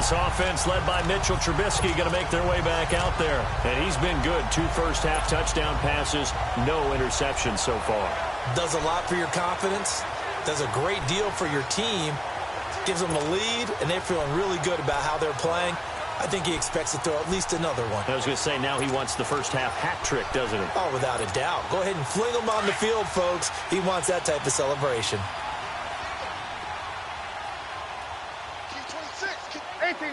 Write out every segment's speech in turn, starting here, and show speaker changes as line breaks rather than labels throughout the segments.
This offense led by Mitchell Trubisky going to make their way back out there. And he's been good. 2 first-half touchdown passes, no interceptions so far.
Does a lot for your confidence. Does a great deal for your team. Gives them a lead, and they're feeling really good about how they're playing. I think he expects to throw at least another one.
I was going to say, now he wants the first-half hat trick, doesn't he?
Oh, without a doubt. Go ahead and fling him on the field, folks. He wants that type of celebration.
18.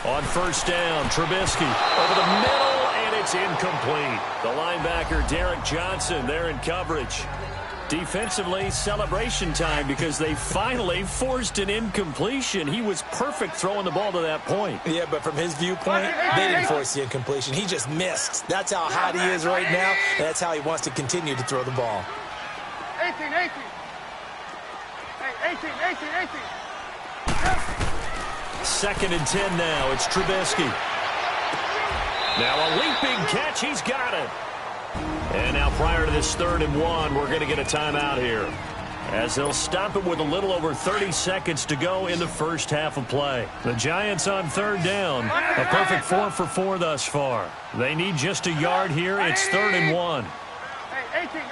On first down, Trubisky over the middle, and it's incomplete. The linebacker, Derek Johnson, there in coverage. Defensively, celebration time because they finally forced an incompletion. He was perfect throwing the ball to that point.
Yeah, but from his viewpoint, they didn't force the incompletion. He just missed. That's how hot he is right now, and that's how he wants to continue to throw the ball.
18. Hey, 18.
2nd and 10 now. It's Trubisky. Now a leaping catch. He's got it. And now prior to this 3rd and 1, we're going to get a timeout here, as they'll stop it with a little over 30 seconds to go in the first half of play. The Giants on 3rd down. A perfect 4 for 4 thus far. They need just a yard here. It's 3rd and 1.
Hey, 18.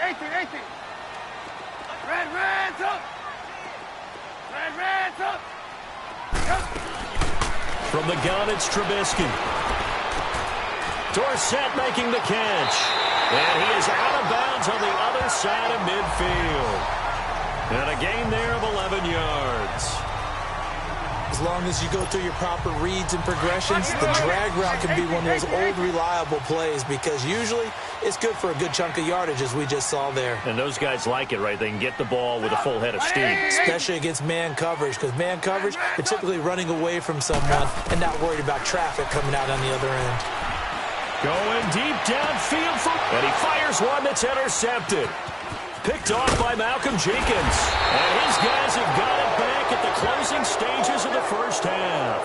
Red's up. Red's up.
From the gun, it's Trubisky. Dorsett making the catch. And he is out of bounds on the other side of midfield. And a gain there of 11 yards.
As long as you go through your proper reads and progressions, the drag route can be one of those old reliable plays because usually it's good for a good chunk of yardage, as we just saw there.
And those guys like it, right? They can get the ball with a full head of steam.
Especially against man coverage, because man coverage, they're typically running away from someone and not worried about traffic coming out on the other end.
Going deep downfield, and he fires one that's intercepted. Picked off by Malcolm Jenkins. And his guys have got it back at the closing stages of the first half.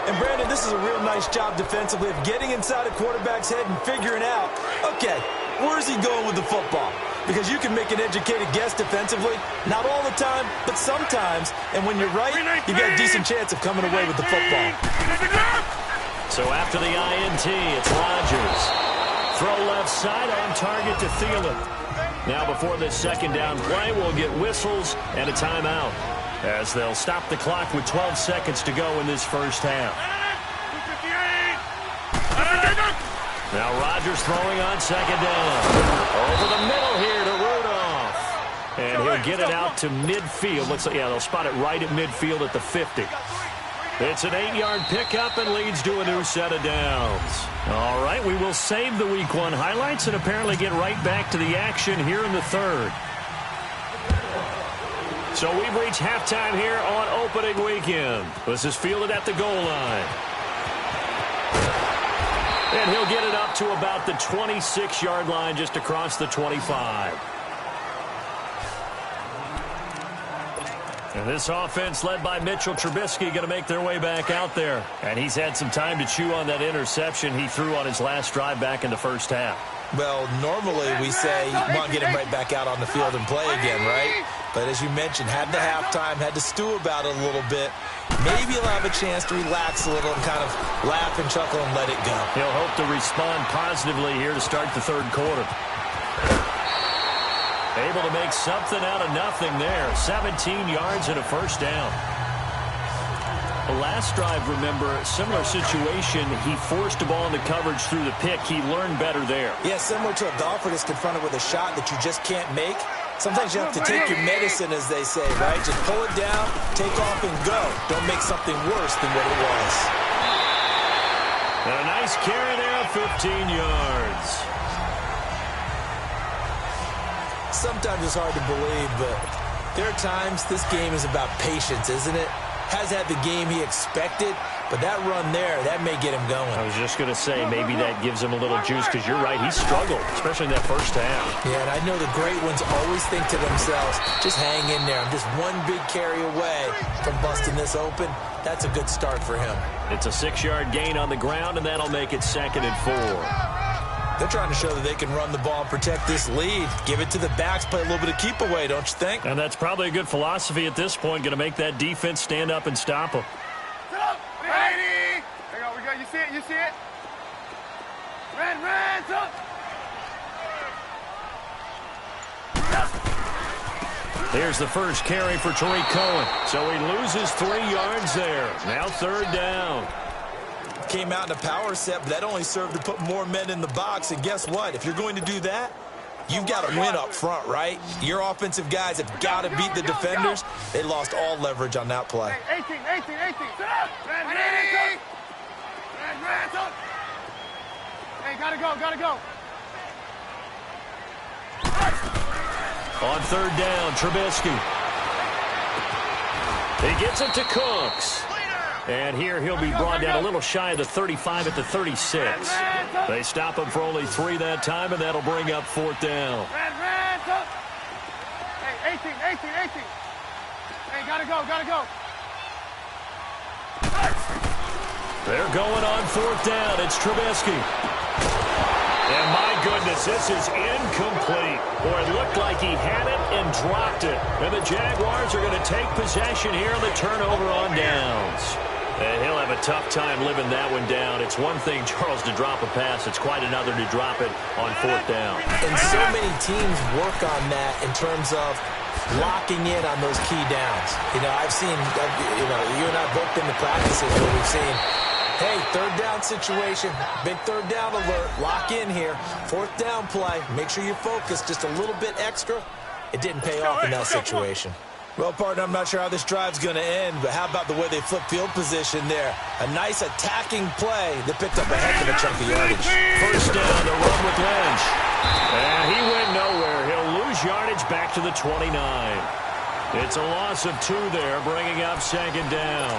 And, Brandon, this is a real nice job defensively of getting inside a quarterback's head and figuring out, okay, where's he going with the football? Because you can make an educated guess defensively, not all the time, but sometimes. And when you're right, you've got a decent chance of coming away with the football.
So after the INT, it's Rodgers. Throw left side on target to Thielen. Now before this 2nd down play, we'll get whistles and a timeout, as they'll stop the clock with 12 seconds to go in this first half. Now Rodgers throwing on 2nd down. Over the middle here to Rudolph. And he'll get it out to midfield. Looks like, yeah, they'll spot it right at midfield at the 50. It's an 8-yard pickup and leads to a new set of downs. All right, we will save the Week 1 highlights and apparently get right back to the action here in the 3rd. So we've reached halftime here on opening weekend. This is fielded at the goal line. And he'll get it up to about the 26-yard line, just across the 25. And this offense led by Mitchell Trubisky going to make their way back out there. And he's had some time to chew on that interception he threw on his last drive back in the first half.
Well, normally we say you want to get him right back out on the field and play again, right? But as you mentioned, had the halftime, had to stew about it a little bit. Maybe he'll have a chance to relax a little and kind of laugh and chuckle and let it go.
He'll hope to respond positively here to start the 3rd quarter. Able to make something out of nothing there. 17 yards and a first down. The last drive, remember, similar situation. He forced the ball into coverage through the pick. He learned better there.
Yeah, similar to a golfer that's confronted with a shot that you just can't make. Sometimes you have to take your medicine, as they say, right? Just pull it down, take off, and go. Don't make something worse than what it was.
And a nice carry there of 15 yards.
Sometimes it's hard to believe, but there are times this game is about patience, isn't it? Has had the game he expected, but that run there, that may get him going.
I was just going to say, maybe that gives him a little juice, because you're right, he struggled, especially in that first half.
Yeah, and I know the great ones always think to themselves, just hang in there. I'm just one big carry away from busting this open. That's a good start for him.
It's a 6-yard gain on the ground, and that'll make it 2nd and 4.
They're trying to show that they can run the ball and protect this lead. Give it to the backs, play a little bit of keep away, don't you think?
And that's probably a good philosophy at this point, going to make that defense stand up and stop them.
Ready! There you go, we go. You see it? You see it? Red, up!
Here's the first carry for Tariq Cohen. So he loses 3 yards there. Now 3rd down.
Came out in a power set, but that only served to put more men in the box. And guess what? If you're going to do that, you've got to win up front, right? Your offensive guys have got to beat the defenders. They lost all leverage on that play.
18. Sit up! Red, up! Hey, gotta go.
On 3rd down, Trubisky. He gets it to Cooks. And here he'll be brought down a little shy of the 35 at the 36. They stop him for only 3 that time, and that'll bring up 4th down.
Red, up! Hey, 18. Hey, gotta go.
They're going on 4th down. It's Trubisky. And my goodness, this is incomplete. Boy, it looked like he had it and dropped it. And the Jaguars are going to take possession here on the turnover on downs. And he'll have a tough time living that one down. It's one thing, Charles, to drop a pass. It's quite another to drop it on 4th down.
And so many teams work on that in terms of locking in on those key downs. I've seen, you and I both been to practices where we've seen, hey, 3rd down situation, big 3rd down alert, lock in here, 4th down play, make sure you focus just a little bit extra. It didn't pay off in that situation. Well, partner, I'm not sure how this drive's going to end, but how about the way they flip field position there? A nice attacking play that picked up a heck of a chunk of yardage.
1st down, the run with Lynch. And he went nowhere. He'll lose yardage back to the 29. It's a loss of 2 there, bringing up 2nd down.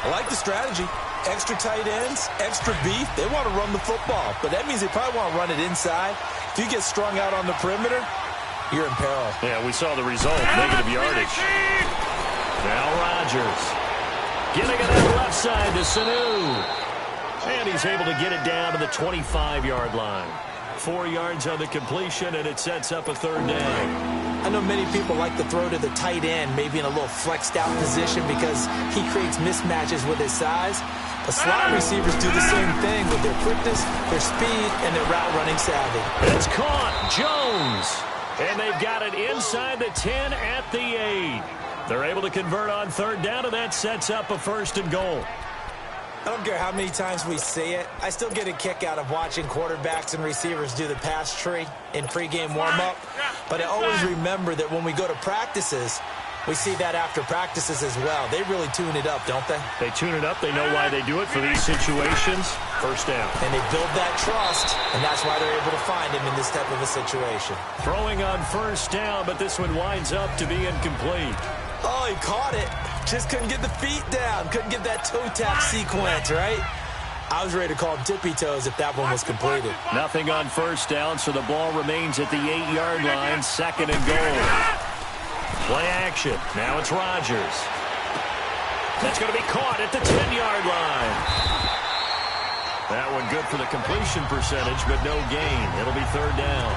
I like the strategy. Extra tight ends, extra beef. They want to run the football, but that means they probably want to run it inside. If you get strung out on the perimeter, you're in peril.
Yeah, we saw the result, negative yardage. Now Rodgers. Getting it out left side to Sanu. And he's able to get it down to the 25-yard line. 4 yards on the completion, and it sets up a 3rd down.
I know many people like to throw to the tight end, maybe in a little flexed out position because he creates mismatches with his size. But slot receivers do the same thing with their quickness, their speed, and their route running savvy.
It's caught. Jones. And they've got it inside the 10 at the 8. They're able to convert on 3rd down, and that sets up a 1st and goal.
I don't care how many times we see it. I still get a kick out of watching quarterbacks and receivers do the pass tree in pregame warm-up. But I always remember that when we go to practices, we see that after practices as well. They really tune it up, don't they?
They tune it up. They know why they do it for these situations. 1st down.
And they build that trust, and that's why they're able to find him in this type of a situation.
Throwing on 1st down, but this one winds up to be incomplete.
Oh, he caught it. Just couldn't get the feet down. Couldn't get that toe tap sequence, right? I was ready to call him tippy toes if that one was completed.
Nothing on 1st down, so the ball remains at the 8-yard line. 2nd and goal. Play action. Now it's Rodgers. That's going to be caught at the 10-yard line. That one good for the completion percentage, but no gain. It'll be 3rd down.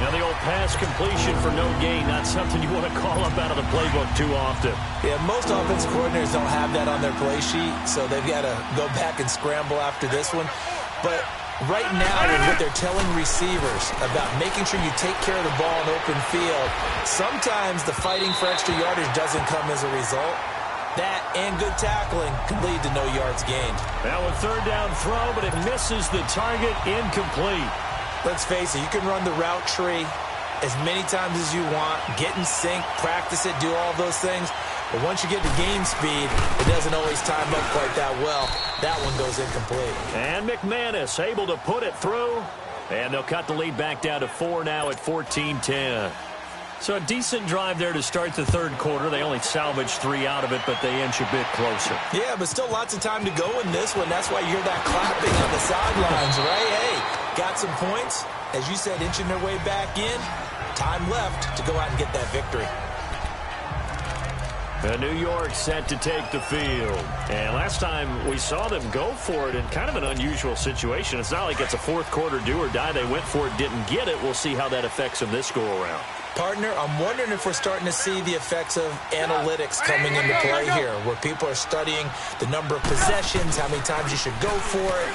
Now the old pass completion for no gain, not something you want to call up out of the playbook too often.
Yeah, most offense coordinators don't have that on their play sheet, so they've got to go back and scramble after this one. But right now, with what they're telling receivers about making sure you take care of the ball in open field, sometimes the fighting for extra yardage doesn't come as a result. That and good tackling can lead to no yards gained.
Now a 3rd down throw, but it misses the target, incomplete.
Let's face it, you can run the route tree as many times as you want, get in sync, practice it, do all those things. But once you get to game speed, it doesn't always time up quite that well. That one goes incomplete.
And McManus able to put it through. And they'll cut the lead back down to 4 now at 14-10. So a decent drive there to start the 3rd quarter. They only salvaged 3 out of it, but they inch a bit closer.
Yeah, but still lots of time to go in this one. That's why you hear that clapping on the sidelines, right? Hey, got some points. As you said, inching their way back in. Time left to go out and get that victory.
New York set to take the field. And last time we saw them go for it in kind of an unusual situation. It's not like it's a fourth quarter do or die. They went for it, didn't get it. We'll see how that affects them this go-around.
Partner, I'm wondering if we're starting to see the effects of analytics coming into play here, where people are studying the number of possessions, how many times you should go for it,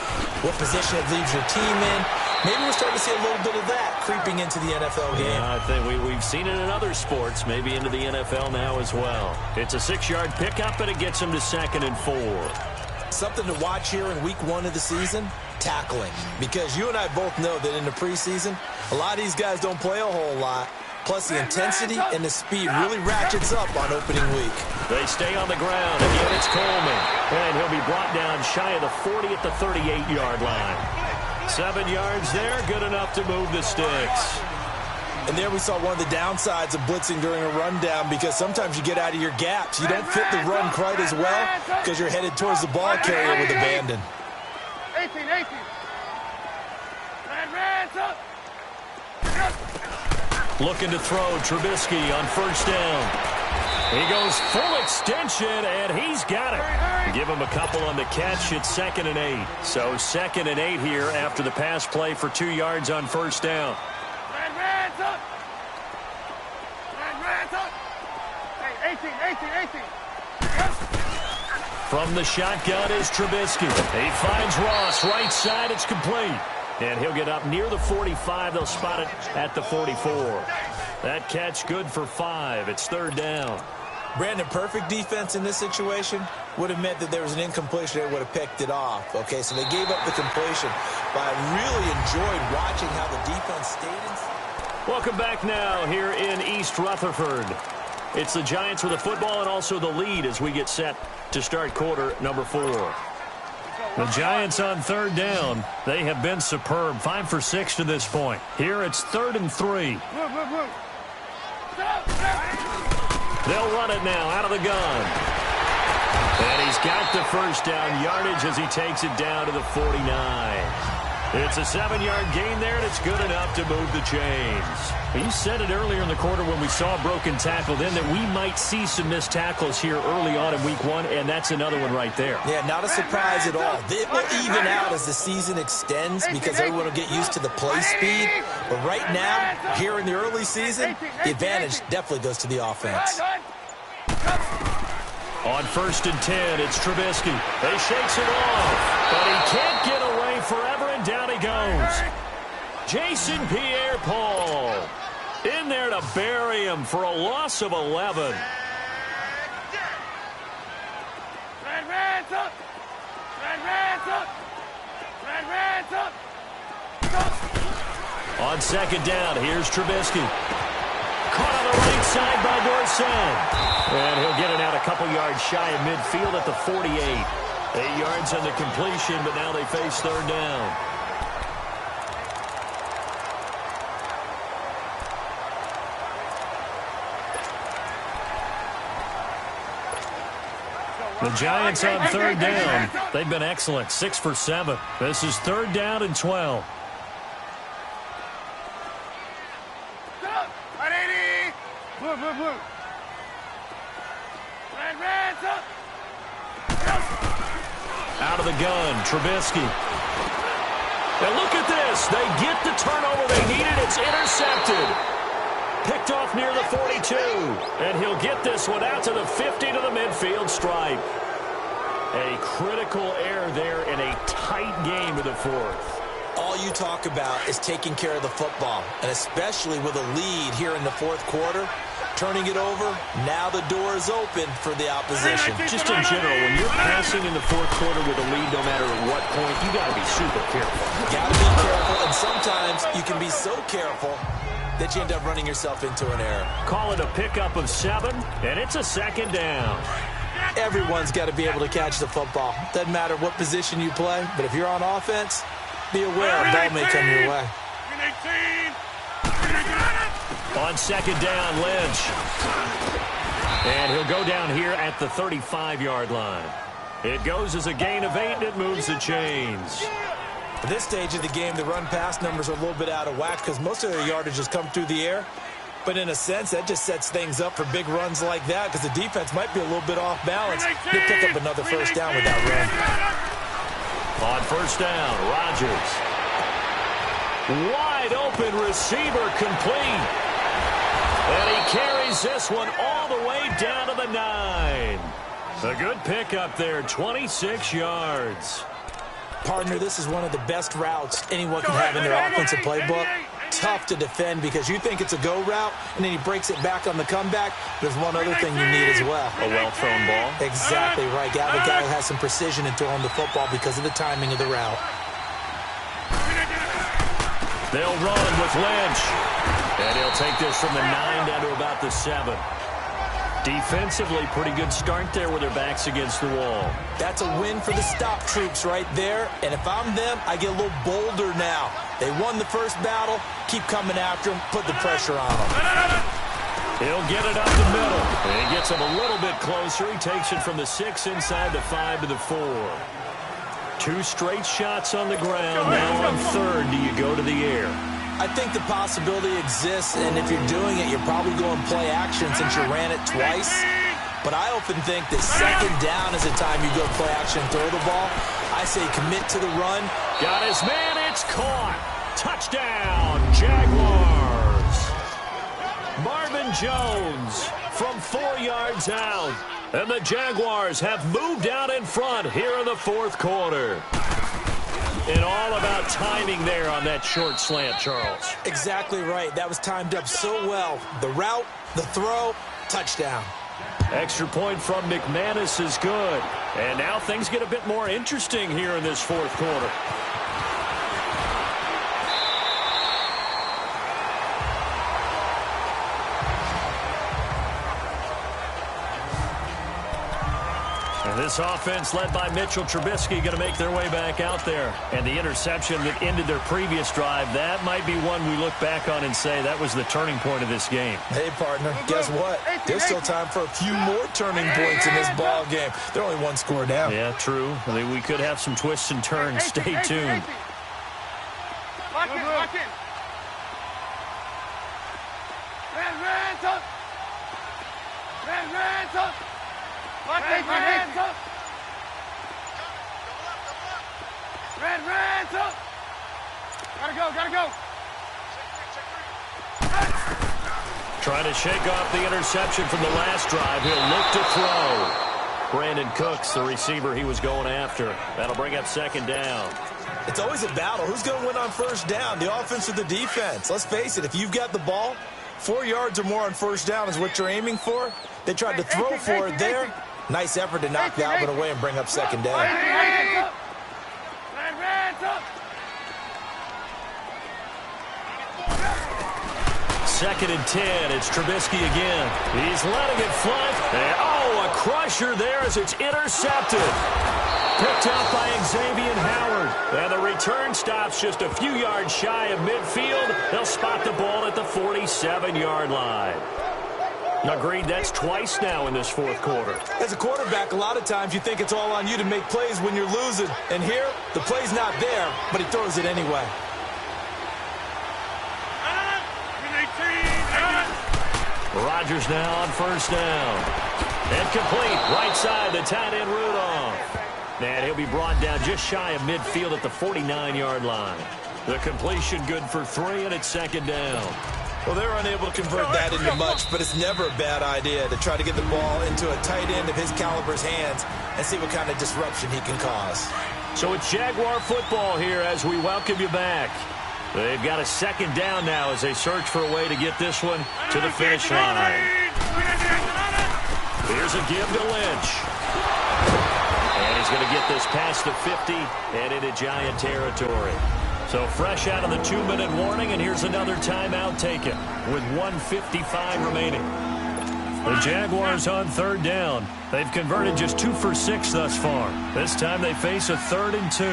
what position it leaves your team in. Maybe we're starting to see a little bit of that creeping into the NFL game.
Yeah, I think we've seen it in other sports, maybe into the NFL now as well. It's a 6-yard pickup, and it gets them to 2nd and 4.
Something to watch here in week 1 of the season, tackling. Because you and I both know that in the preseason, a lot of these guys don't play a whole lot. Plus, the intensity and the speed really ratchets up on opening week.
They stay on the ground. Again, it's Coleman. And he'll be brought down shy of the 40 at the 38-yard line. 7 yards there, good enough to move the sticks.
And there we saw one of the downsides of blitzing during a rundown, because sometimes you get out of your gaps. You don't fit the run quite as well because you're headed towards the ball carrier with abandon.
18. Hands up.
Looking to throw, Trubisky on 1st down. He goes full extension, and he's got it. Give him a couple on the catch. It's 2nd and 8. So 2nd and 8 here after the pass play for 2 yards on 1st down.
Hands up. Hey, 18.
From the shotgun is Trubisky. He finds Ross, right side, it's complete. And he'll get up near the 45. They'll spot it at the 44. That catch good for 5. It's 3rd down.
Brandon, perfect defense in this situation would have meant that there was an incompletion. They would have picked it off. Okay, so they gave up the completion. But I really enjoyed watching how the defense stayed in.
Welcome back now here in East Rutherford. It's the Giants with the football and also the lead as we get set to start quarter number 4. The Giants on 3rd down. They have been superb. 5 for 6 to this point. Here it's 3rd and 3. They'll run it now out of the gun. And he's got the 1st down yardage as he takes it down to the 49. It's a 7-yard gain there, and it's good enough to move the chains. You said it earlier in the quarter when we saw a broken tackle then that we might see some missed tackles here early on in week 1, and that's another one right there.
Yeah, not a surprise at all. It will even out as the season extends because everyone will get used to the play speed. But right now, here in the early season, the advantage definitely goes to the offense.
On 1st and 10, it's Trubisky. He shakes it off, but he can't get away forever, and down he goes. Jason Pierre-Paul in there to bury him for a loss of 11. On 2nd down, here's Trubisky. Caught on the right side by Dorsett. And he'll get it out a couple yards shy of midfield at the 48. 8 yards on the completion, but now they face 3rd down. The Giants on 3rd down. They've been excellent. 6 for 7. This is 3rd down and 12. Out of the gun, Trubisky. And look at this. They get the turnover they needed. It's intercepted. Picked off near the 42. And he'll get this one out to the 50 to the midfield stripe. A critical error there in a tight game of the 4th.
All you talk about is taking care of the football, and especially with a lead here in the 4th quarter. Turning it over, now the door is open for the opposition.
Just in general, when you're passing in the 4th quarter with a lead, no matter at what point, you got to be super careful.
Got to be careful, and sometimes you can be so careful that you end up running yourself into an error.
Call it a pickup of 7, and it's a 2nd down.
Everyone's got to be able to catch the football. Doesn't matter what position you play, but if you're on offense, be aware a ball may come your way.
On 2nd down, Lynch. And he'll go down here at the 35-yard line. It goes as a gain of 8, and it moves the chains.
At this stage of the game, the run-pass numbers are a little bit out of whack because most of their yardage has come through the air. But in a sense, that just sets things up for big runs like that because the defense might be a little bit off balance. He'll pick up another first down with that run.
On first down, Rodgers. Wide open receiver complete. And he carries this one all the way down to the 9. A good pickup there, 26 yards.
Partner, this is one of the best routes anyone can have in their offensive playbook. Tough to defend because you think it's a go route, and then he breaks it back on the comeback. There's one other thing you need as well.
A well-thrown ball.
Exactly right. Got the guy who has some precision in throwing the football because of the timing of the route.
They'll run with Lynch. And he'll take this from the 9 down to about the 7. Defensively, pretty good start there with their backs against the wall.
That's a win for the stop troops right there. And if I'm them, I get a little bolder now. They won the first battle. Keep coming after them. Put the pressure on them.
He'll get it up the middle. And he gets him a little bit closer. He takes it from the 6 inside the 5 to the 4. 2 straight shots on the ground. Now on third, do you go to the air?
I think the possibility exists, and if you're doing it, you're probably going play action since you ran it twice. But I often think that second down is the time you go play action and throw the ball. I say commit to the run.
Got his man, it's caught. Touchdown, Jaguars. Marvin Jones from 4 yards out. And the Jaguars have moved out in front here in the fourth quarter. And all about timing there on that short slant, Charles.
Exactly right. That was timed up so well. The route, the throw, touchdown.
Extra point from McManus is good. And now things get a bit more interesting here in this fourth quarter. This offense led by Mitchell Trubisky going to make their way back out there. And the interception that ended their previous drive, that might be one we look back on and say that was the turning point of this game.
Hey, partner, guess what? There's still time for a few more turning points in this ball game. They're only 1 score down.
Yeah, true. I mean, we could have some twists and turns. Stay tuned.
Lock in, lock in. Hands up. Hands up. Hands up. Hands up. Gotta go.
Trying to shake off the interception from the last drive. He'll look to throw. Brandon Cooks, the receiver he was going after. That'll bring up second down.
It's always a battle. Who's going to win on first down, the offense or the defense? Let's face it, if you've got the ball, 4 yards or more on first down is what you're aiming for. They tried to throw for it there. Nice effort to knock that one away and bring up second down.
Hands up.
Second and 10. It's Trubisky again. He's letting it fly. Oh, a crusher there as it's intercepted. Picked out by Xavier Howard. And the return stops just a few yards shy of midfield. They'll spot the ball at the 47-yard line. Agreed, that's twice now in this fourth quarter.
As a quarterback, a lot of times you think it's all on you to make plays when you're losing. And here, the play's not there, but he throws it anyway.
Rodgers now on first down. And complete, right side, the tight end Rudolph. And he'll be brought down just shy of midfield at the 49-yard line. The completion good for 3, and it's second down.
Well, they were unable to convert that into much, but it's never a bad idea to try to get the ball into a tight end of his caliber's hands and see what kind of disruption he can cause.
So it's Jaguar football here as we welcome you back. They've got a second down now as they search for a way to get this one to the finish line. Here's a give to Lynch. And he's going to get this past the 50 and into Giant territory. So fresh out of the 2-minute warning, and here's another timeout taken with 1:55 remaining. The Jaguars on third down. They've converted just 2 for 6 thus far. This time they face a 3rd and 2.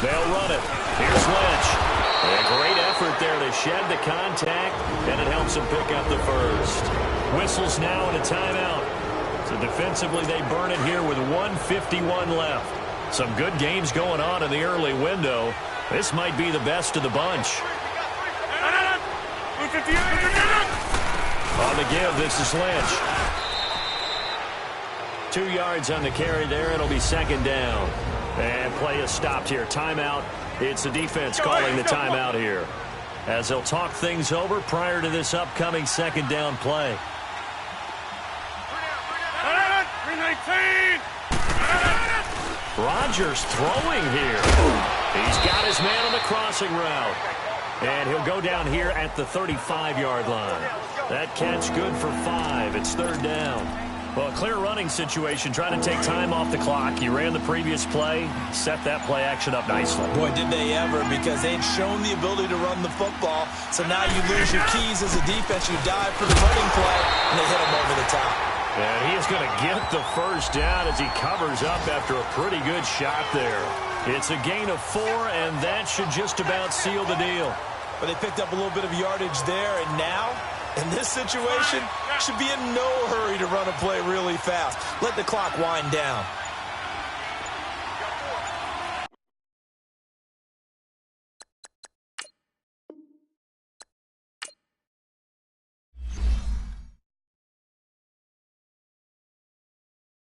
They'll run it. Here's Lynch. A great effort there to shed the contact, and it helps them pick up the first. Whistles now and a timeout. So defensively, they burn it here with 1:51 left. Some good games going on in the early window. This might be the best of the bunch. On the give, this is Lynch. 2 yards on the carry there. It'll be second down. And play is stopped here. Timeout. It's the defense calling the timeout here, as they'll talk things over prior to this upcoming second down play. Rodgers throwing here. He's got his man on the crossing route. And he'll go down here at the 35-yard line. That catch good for 5. It's third down. Well, a clear running situation, trying to take time off the clock. He ran the previous play, set that play action up nicely.
Boy, did they ever, because they'd shown the ability to run the football. So now you lose your keys as a defense. You dive for the running play, and they hit him over the top.
And he is going to get the first down as he covers up after a pretty good shot there. It's a gain of 4, and that should just about seal the deal.
But they picked up a little bit of yardage there, and now, in this situation, should be in no hurry to run a play really fast. Let the clock wind down.